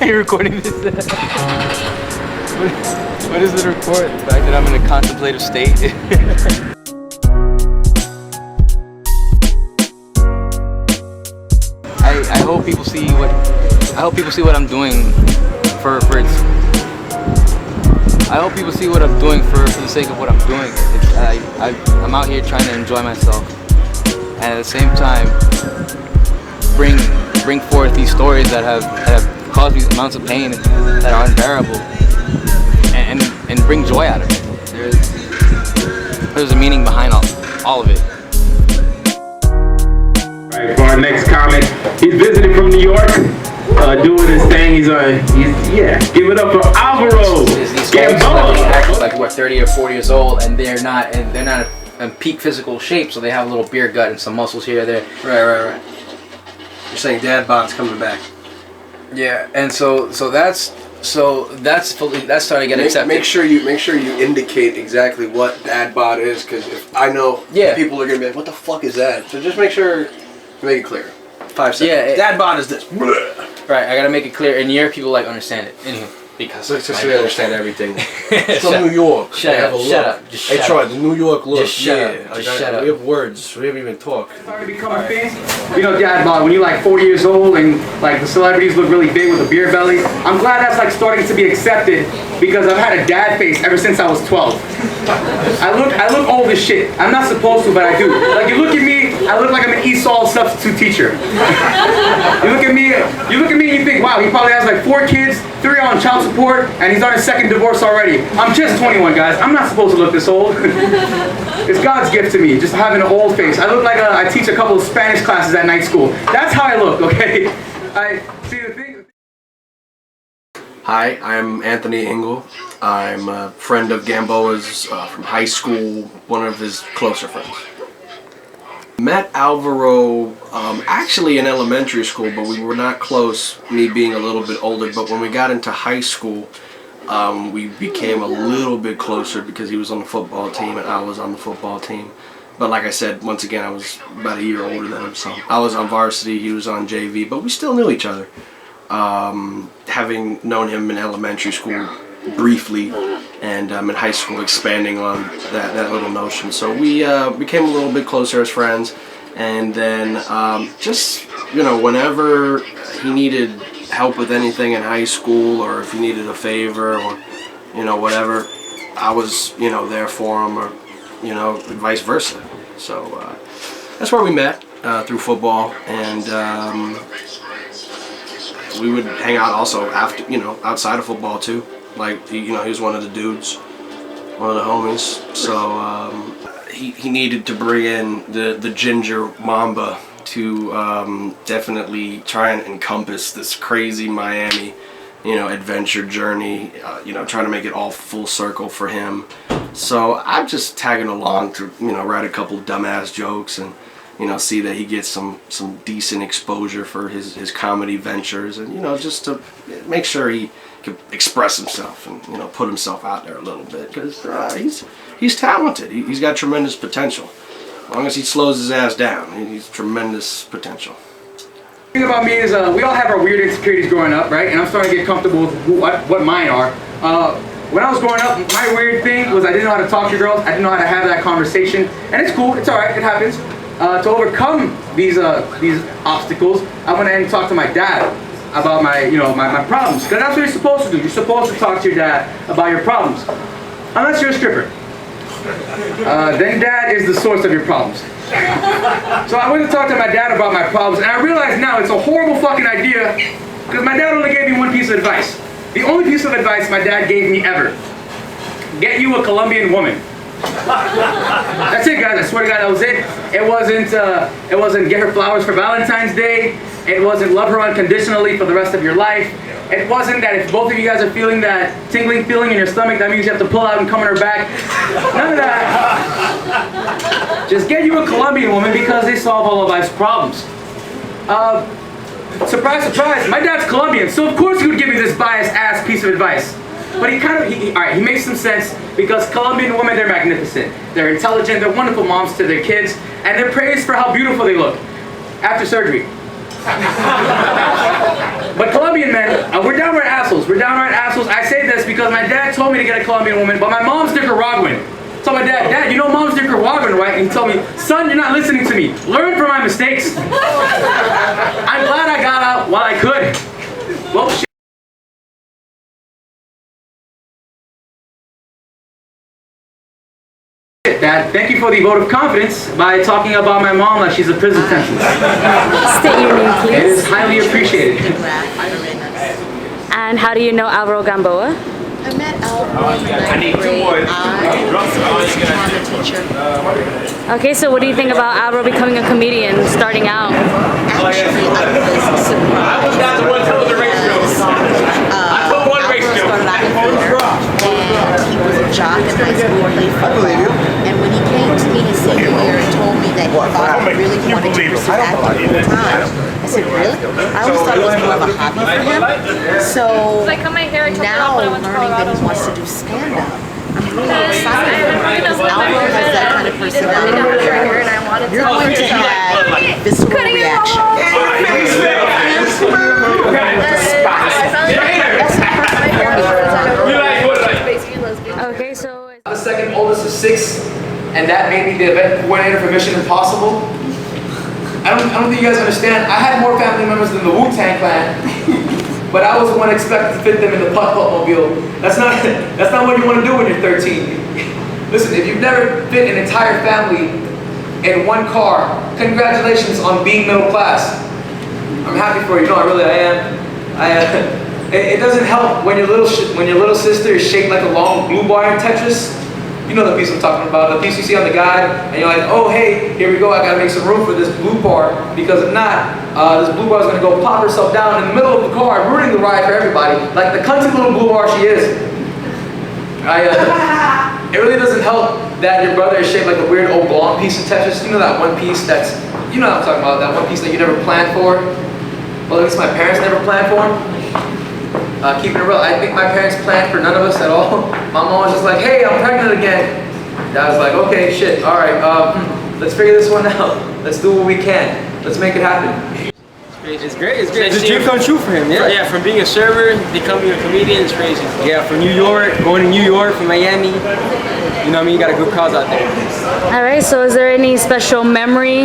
You're recording this? What does it record? The fact that I'm in a contemplative state? I hope people see what I'm doing for its. I hope people see what I'm doing for the sake of what I'm doing. I'm out here trying to enjoy myself, and at the same time bring forth these stories that have caused me amounts of pain that are unbearable, and bring joy out of it. There's a meaning behind all of it. All right, for our next comic, he's visiting from New York, doing his thing. He's give it up for Alvaro Gamboa. Like what, 30 or 40 years old, and they're not in peak physical shape, so they have a little beer gut and some muscles here or there. Right. You're saying dad bod's coming back. Yeah, and so that's starting to get accepted. Make sure you indicate exactly what dad bod is, because if I know, people are gonna be like, what the fuck is that? So just make sure you make it clear. 5 seconds. Yeah, dad bod is this. Right, I gotta make it clear, and your people understand it. Anyway, because so they understand everything. It's from New York. Shut up. Hey, Troy, the New York look. Just shut up. We have words. We haven't even talked. Started becoming famous. You know, dad bod, when you're like 40 years old and like the celebrities look really big with a beer belly. I'm glad that's like starting to be accepted, because I've had a dad face ever since I was 12. I look old as shit. I'm not supposed to, but I do. Like, you look at me, I look like I'm an ESOL substitute teacher. You look at me and you think, wow, he probably has like 4 kids, 3 are on child support, and he's on his 2nd divorce already. I'm just 21, guys. I'm not supposed to look this old. It's God's gift to me, just having an old face. I look like I teach a couple of Spanish classes at night school. That's how I look, okay? See the thing. Hi, I'm Anthony Engel. I'm a friend of Gamboa's from high school, one of his closer friends. Met Alvaro actually in elementary school, but we were not close, me being a little bit older. But when we got into high school, we became a little bit closer because he was on the football team and I was on the football team. But like I said, once again, I was about a year older than him, so I was on varsity, he was on JV, but we still knew each other. Having known him in elementary school briefly, and in high school expanding on that little notion. So we became a little bit closer as friends, and then just, you know, whenever he needed help with anything in high school, or if he needed a favor, or, you know, whatever, I was, you know, there for him, or, you know, vice versa. So that's where we met, through football, and we would hang out also after, you know, outside of football too. Like, he was one of the dudes, one of the homies. So he needed to bring in the ginger mamba to definitely try and encompass this crazy Miami, you know, adventure journey. You know, trying to make it all full circle for him. So I'm just tagging along to, you know, write a couple dumbass jokes and, you know, see that he gets some decent exposure for his comedy ventures, and, you know, just to make sure he can express himself and, you know, put himself out there a little bit, because he's talented. He's got tremendous potential. As long as he slows his ass down, he's tremendous potential. The thing about me is we all have our weird insecurities growing up, right? And I'm starting to get comfortable with what mine are. When I was growing up, my weird thing was I didn't know how to talk to girls. I didn't know how to have that conversation, and it's cool. It's all right. It happens. To overcome these obstacles, I went ahead and talked to my dad about my problems, because that's what you're supposed to do. You're supposed to talk to your dad about your problems, unless you're a stripper. Then dad is the source of your problems. So I went to talk to my dad about my problems, and I realize now it's a horrible fucking idea, because my dad only gave me one piece of advice. The only piece of advice my dad gave me ever: get you a Colombian woman. That's it, guys. I swear to God, that was it. It wasn't get her flowers for Valentine's Day. It wasn't love her unconditionally for the rest of your life. It wasn't that if both of you guys are feeling that tingling feeling in your stomach, that means you have to pull out and come on her back. None of that. Just get you a Colombian woman, because they solve all of life's problems. Surprise, surprise, my dad's Colombian, so of course he would give me this biased ass piece of advice. But he makes some sense, because Colombian women, they're magnificent. They're intelligent, they're wonderful moms to their kids, and they're praised for how beautiful they look. after surgery. But Colombian men, we're downright assholes. We're downright assholes. I say this because my dad told me to get a Colombian woman, but my mom's Nicaraguan. So my dad, you know mom's Nicaraguan, right? And he told me, son, you're not listening to me. Learn from my mistakes. I'm glad I got out while I could. Well, shit. Dad, thank you for the vote of confidence by talking about my mom like she's a prison sentence. State your name, please. It is highly appreciated. And how do you know Alvaro Gamboa? I met Alvaro in ninth grade. I was a drama teacher. Okay, so what do you think about Alvaro becoming a comedian, starting out? Actually, I was surprised because Alvaro started out in theater, and he was a jock in high school, played football. And when he came to me his senior year and told me that he thought he really wanted to pursue acting full time, I said, really? I always thought it was more of a hobby for him. So now learning that he wants to do stand-up, I'm really excited because Alvaro has that kind of personality. You're going to have a visceral reaction. Okay, so I'm the second oldest of 6, and that made me the event coordinator for Mission Impossible. I don't think you guys understand. I had more family members than the Wu-Tang Clan, but I was the one expected to fit them in the putt-putt mobile. That's not what you want to do when you're 13. Listen, if you've never fit an entire family in one car, congratulations on being middle class. I'm happy for you. No, I am. It doesn't help when your little sister is shaped like a long blue bar in Tetris. You know the piece I'm talking about, the piece you see on the guide, and you're like, oh hey, here we go, I gotta make some room for this blue bar, because if not, this blue bar is gonna go pop herself down in the middle of the car, ruining the ride for everybody, like the cunty little blue bar she is. It really doesn't help that your brother is shaped like a weird oblong piece of Tetris. You know that one piece that's, you know what I'm talking about, that one piece that you never planned for? Well, at least my parents never planned for him. Keeping it real, I think my parents planned for none of us at all. My mom was just like, hey, I'm pregnant again. Dad was like, okay, shit, all right, let's figure this one out. Let's do what we can. Let's make it happen. It's great. It's a dream come true for him, yeah. Yeah, from being a server, becoming a comedian is crazy. Yeah, from New York, going to New York, from Miami. You know what I mean? You got a good cause out there. all right, so is there any special memory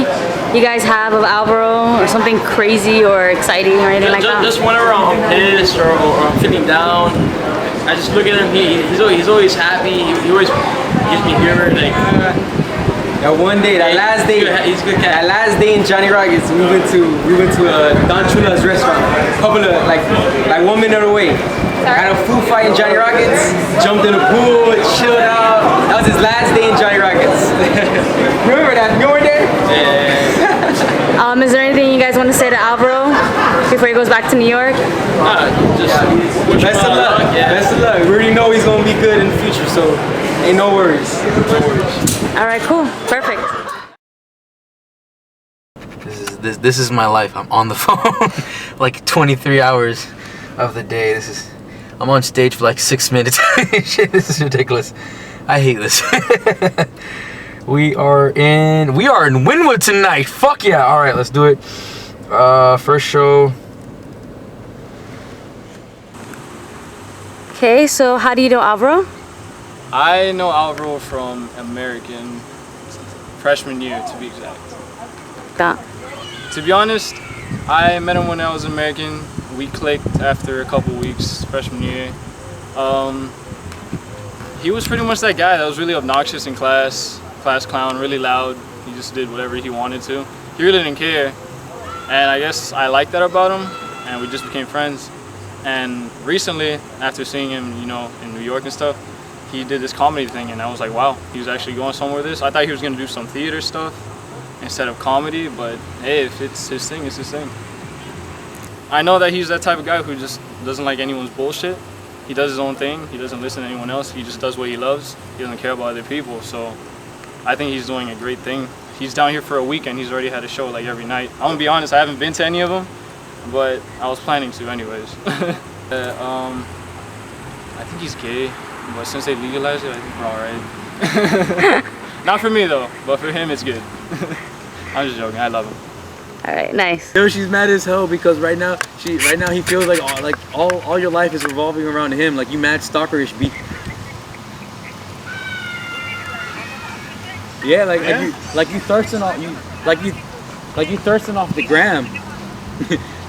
you guys have of Alvaro, or something crazy or exciting or anything like that? Just whenever I'm pissed or I'm feeling down, I just look at him. He's always happy. He always gives me humor. Like, that one day, that last day, he's a good cat. that last day in Johnny Rockets, we went to Don Chula's restaurant, couple of like 1 minute away. Had a food fight in Johnny Rockets, jumped in the pool, chilled out. That was his last day in Johnny Rockets. Remember that? You were there? Yeah. Is there anything you guys want to say to Alvaro before he goes back to New York? Best of luck. Yeah. Best of luck. We already know he's gonna be good in the future, so ain't no worries. All right, cool, perfect. This is my life. I'm on the phone like 23 hours of the day. I'm on stage for like 6 minutes. Shit, this is ridiculous. I hate this. We are in Wynwood tonight. Fuck yeah. All right, let's do it. First show. Okay, so how do you know Alvaro? I know Alvaro from American freshman year, to be exact. To be honest, I met him when I was American. We clicked after a couple weeks freshman year. He was pretty much that guy that was really obnoxious in class clown, really loud. He just did whatever he wanted to. He really didn't care. And I guess I liked that about him, and we just became friends. And recently, after seeing him, you know, in New York and stuff, he did this comedy thing, and I was like, wow, he was actually going somewhere with this. I thought he was gonna do some theater stuff instead of comedy, but hey, if it's his thing, it's his thing. I know that he's that type of guy who just doesn't like anyone's bullshit. He does his own thing. He doesn't listen to anyone else. He just does what he loves. He doesn't care about other people. So I think he's doing a great thing. He's down here for a week and he's already had a show like every night. I'm gonna be honest, I haven't been to any of them, but I was planning to anyways. I think he's gay, but since they legalized it, I think we're all right. Not for me though, but for him it's good. I'm just joking, I love him. All right, nice. Yo, she's mad as hell because right now he feels like all your life is revolving around him. Like you mad stalkerish be. Yeah, like you thirsting off you thirsting off the gram.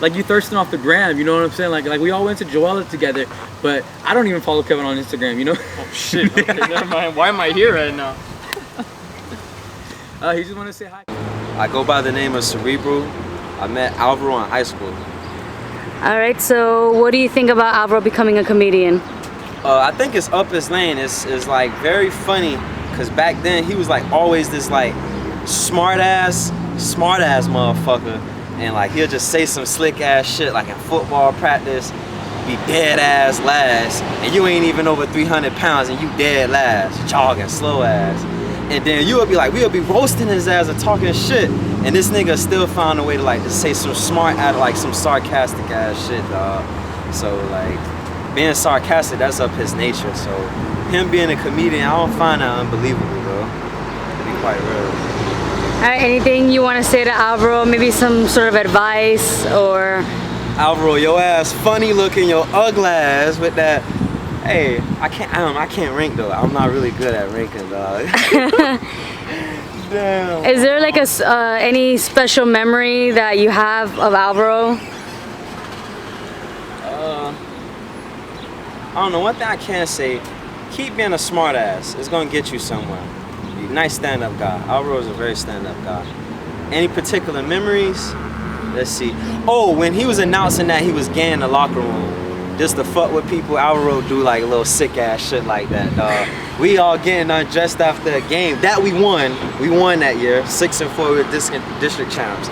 Like you thirsting off the gram, you know what I'm saying? Like we all went to Joella together, but I don't even follow Kevin on Instagram, you know? Oh shit, okay, never mind. Why am I here right now? He just wanna say hi. I go by the name of Cerebral. I met Alvaro in high school. All right, so what do you think about Alvaro becoming a comedian? I think it's up his lane. It's like very funny, cause back then he was like always this like smart ass motherfucker, and like he'll just say some slick ass shit like in football practice, be dead ass last, and you ain't even over 300 pounds and you dead last, jogging slow ass. And then we'll be roasting his ass and talking shit, and this nigga still found a way to like to say some smart like some sarcastic ass shit, dog. So like being sarcastic, that's up his nature. So him being a comedian, I don't find that unbelievable, bro. To be quite real. All right, anything you want to say to Alvaro? Maybe some sort of advice or? Alvaro, your ass funny looking, your ugly ass with that. Hey, I can't rank though. I'm not really good at ranking, dog. Damn. Is there like any special memory that you have of Alvaro? I don't know. One thing I can say, keep being a smart ass. It's gonna get you somewhere. You're a nice stand-up guy. Alvaro is a very stand-up guy. Any particular memories? Let's see. Oh, when he was announcing that he was gay in the locker room, just to fuck with people, Alvaro do like a little sick ass shit like that, dog. We all getting undressed after a game that we won. We won that year, 6-4 with district champs.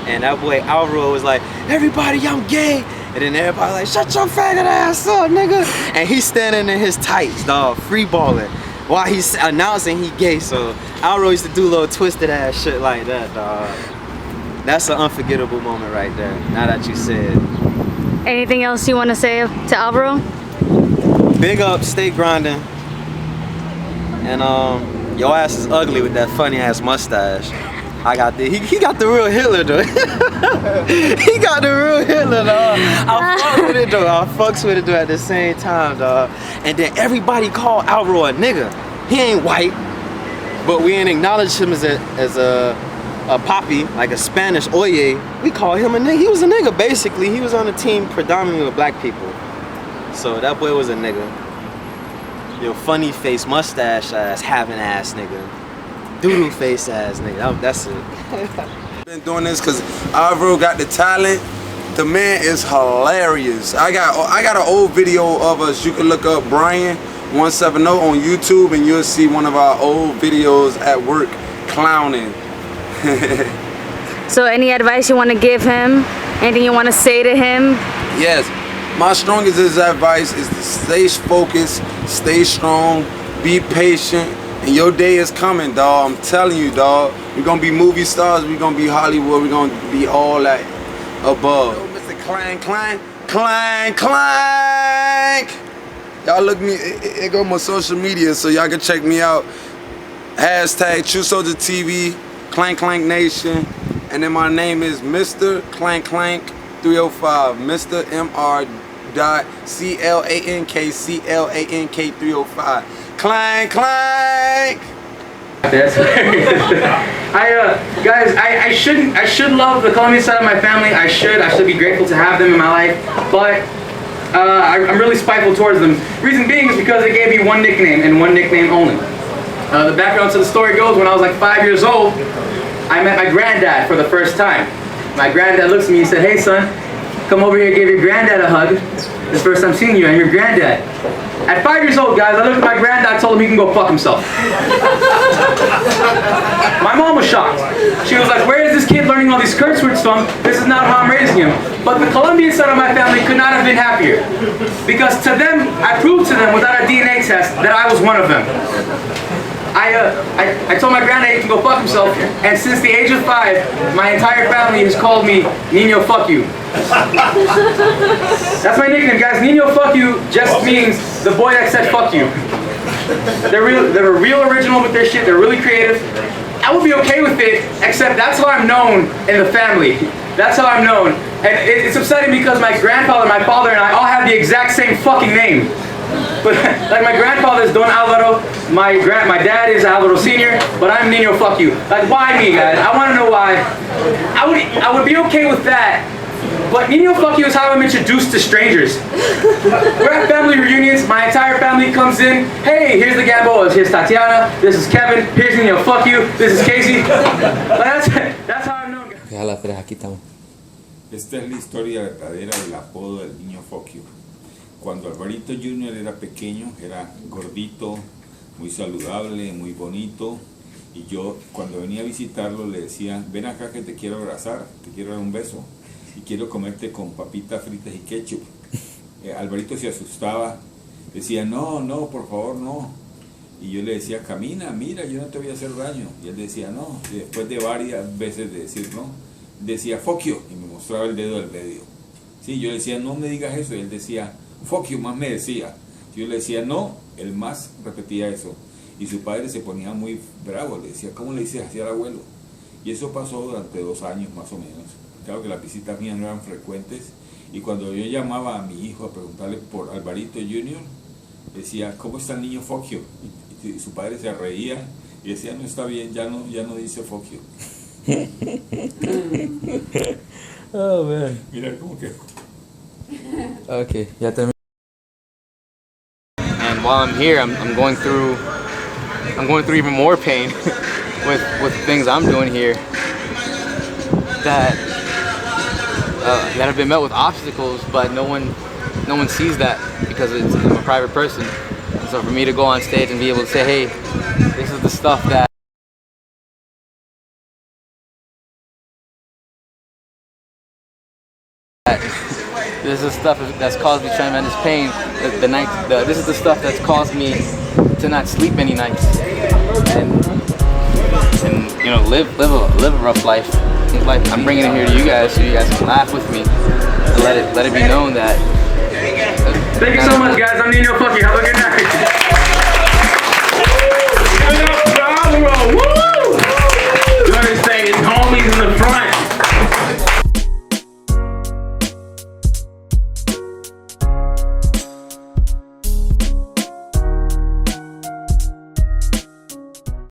And that boy Alvaro was like, everybody, I'm gay. And then everybody like, shut your faggot ass up, nigga. And he's standing in his tights, dog, free balling, while he's announcing he gay. So Alvaro used to do little twisted ass shit like that, dog. That's an unforgettable moment right there, now that you said. Anything else you want to say to Alvaro? Big up, stay grinding. And your ass is ugly with that funny ass mustache. I got the he got the real Hitler though. He got the real Hitler, dog. I fucks with it though. I fucks with it though at the same time, dog. And then everybody called Alvaro a nigga. He ain't white, but we ain't acknowledge him as a poppy, like a Spanish oye. We call him a nigga. He was a nigga basically. He was on a team predominantly with black people. So that boy was a nigga. Yo, funny face, mustache ass, having ass nigga. Doodle face ass nigga. That's it. Been doing this because Alvaro got the talent. The man is hilarious. I got an old video of us. You can look up Brian 170 on YouTube and you'll see one of our old videos at work clowning. So any advice you want to give him? Anything you want to say to him? Yes, my strongest advice is to stay focused, stay strong, be patient, and your day is coming, dog. I'm telling you, dog. We're gonna be movie stars, we're gonna be Hollywood, we're gonna be all that above. Yo, Mr. Clank, Clank, Clank, Clank. Y'all look me, it go my social media, so y'all can check me out. Hashtag True Soldier TV. Clank Clank Nation, and then my name is Mr. Clank Clank 305, Mr. Mr.Clank 305. Clank Clank. That's guys, I should love the Colombian side of my family. I should be grateful to have them in my life, but I'm really spiteful towards them. Reason being is because they gave me one nickname and one nickname only. The background to the story goes, when I was like 5 years old, I met my granddad for the first time. My granddad looks at me and said, hey son, come over here, give your granddad a hug. This is the first time seeing you, I'm your granddad. At 5 years old, guys, I looked at my granddad, told him he can go fuck himself. My mom was shocked. She was like, where is this kid learning all these curse words from? This is not how I'm raising him. But the Colombian side of my family could not have been happier. Because to them, I proved to them without a DNA test that I was one of them. I told my granddad he can go fuck himself, and since the age of 5, my entire family has called me Nino Fuck You. That's my nickname, guys. Nino Fuck You just means the boy that said fuck you. They're real original with their shit. They're really creative. I would be okay with it, except that's how I'm known in the family. That's how I'm known. And it's upsetting because my grandfather, my father, and I all have the exact same fucking name. But like my grandfather is Don Alvaro, my dad is Alvaro Senior, but I'm Nino Fuck You. Like why me, guys? I want to know why. I would be okay with that. But Nino Fuck You is how I'm introduced to strangers. We're at family reunions, my entire family comes in. Hey, here's the Gamboas, here's Tatiana, this is Kevin, here's Nino Fuck You, this is Casey. But that's how I'm known. Aquí estamos. Esta es la historia verdadera del apodo del niño Fuck You. Cuando Alvarito Jr. era pequeño, era gordito, muy saludable, muy bonito. Y yo, cuando venía a visitarlo, le decía, ven acá que te quiero abrazar, te quiero dar un beso. Y quiero comerte con papitas fritas y ketchup. Alvarito se asustaba, decía, no, no, por favor, no. Y yo le decía, camina, mira, yo no te voy a hacer daño. Y él decía, no. Y después de varias veces de decir no, decía, fuck you, y me mostraba el dedo del medio. Sí, yo le decía, no me digas eso, y él decía, fuck you, más me decía. Yo le decía, no, él más repetía eso. Y su padre se ponía muy bravo, le decía, ¿cómo le dices así al abuelo? Y eso pasó durante 2 años más o menos. Claro que las visitas mías no eran frecuentes, y cuando yo llamaba a mi hijo a preguntarle por Alvarito Jr., decía, ¿cómo está el niño Fuck You? Y su padre se reía y decía, no está bien, ya no dice Fuck You. Oh man. Mira cómo que. Okay, ya terminé. And while I'm here, I'm going through even more pain with things I'm doing here that have been met with obstacles, but no one sees that because I'm a private person. And so for me to go on stage and be able to say, hey, this is the stuff that this is stuff that's caused me tremendous pain. This is the stuff that's caused me to not sleep any nights and you know live a rough life. I'm bringing it here to you guys so you guys can laugh with me and let it be known that. Thank you so much, guys. I'm Nino Fuck You. Have a good